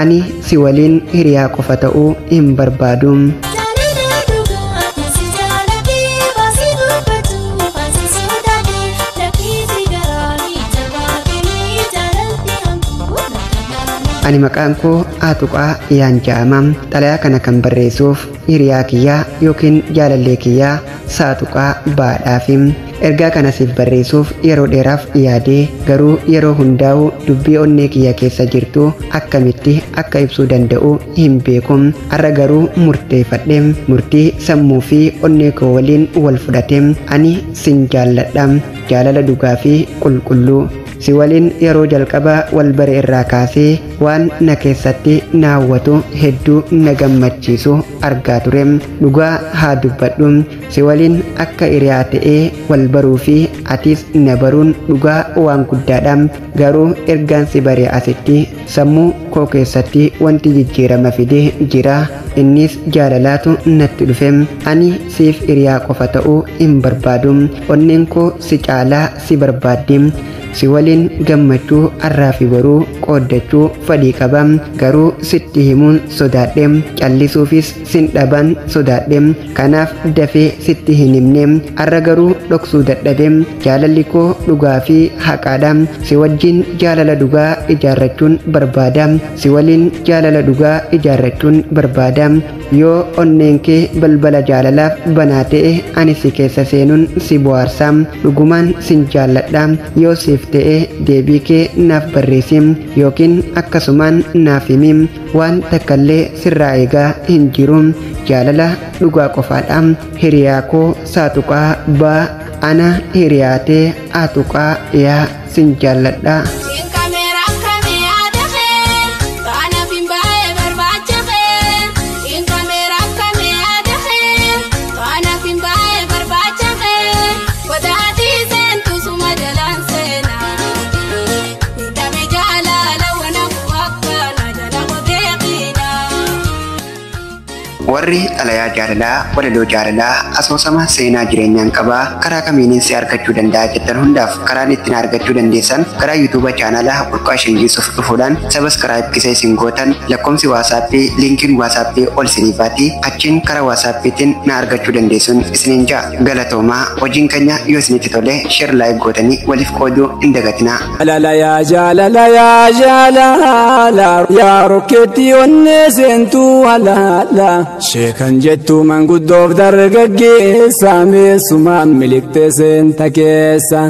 ani si waliin hiriyaa qofa ta'uu hin barbaadu. Ani maqaan koo Atuqaa yaan jedhama. Xalayaa kana kan barreessuuf hiriyaa kiyyaa yookiin jaalallee kiyyaa Saatuqaa baadhaafi. Ergaa kana siif barreessuuf yeroo dheeraaf yaadee garuu yeroo hundaa'u dubbii onnee kiyya keessa jirtu akkamitti akka ibsuu danda'u hin beeku. Har'a garuu murteeffadhe murtii sammuu fi onnee koo waliin wal fudhate. Ani sin jaalladha, jaalala dhugaa fi qulqulluu. Si waliin yeroo jalqabaa wal bare irraa kaasee waan na keessatti na hawwatu hedduu na gammachiisu argaa ture. Dhugaa haa dubbadhu. Si waliin akka hiriyaa ta'ee wal baruu fi atis na baruun dhugaa waan guddaadha. Garuu ergaan si bare asitti sammuu koo keessatti wanti jijjiirama fidee jira. Innis jaalalaatu natti dhufe. Ani siif hiriyaa qofa ta'uu hin barbaadu. Onneen koo si caalaa si barbaaddi. Si waliin gammachuu har'aa fi boruu qooddachuu fedhii qaba. Garuu sitti himuun sodaadhe, callisuufis sin dhaban sodaadhe. Kanaaf dafee sitti hin himne. Har'a garuu dhoksuu dadhabe. Jaalalli koo dhugaa fi haqaadha. Si wajjin jaalala dhugaa ijaarrachuun barbaada. Si waliin jaalala dhugaa ijaarrachuun barbaada. Yoo onneen kee balbala jaalalaaf banaa ta'e ani si keessa seenuun si bohaarsa. Dhugumaan sin jaalladha. Yoo siif ta'e deebii kee naaf barreessi yookiin akkasumaan naaf himi. Waan takkallee sirraa eegaa hin jiru. Jaalala dhugaa qofaadha. Hiriyaa koo Saatuqaa baa ana hiriyaatee Atuqaa yaa sin jaalladha. Warri xalayaa jaalalaa walaloo jaalalaa asoosama seenaa jireenyaan qabaa karaa kamiiniin si argachuu danda'a jettan hundaaf karaan ittiin argachuu dandeessan karaa yuutuuba chaanalaa Burqaa Shinjiisuuf dhufuudhaan sabiskiraayib kisa isin gootan lakkoomsi waasaappii liinkiin waasaappii ol siniifaati achiin karaa wasaappiitiin na argachuu dandeessuun isiniin ja'a. Galatoomaa hojiin keenya yoo isinitti tole sheer laayik gootanii waliif qooduu hin dagatinaa. Jaalala yaa jaalala yaa rokkeetti onnee seentuu halaala. Sheekan jettu manguddoof dargaggeessa meessumaan miliqtee seenta keessa.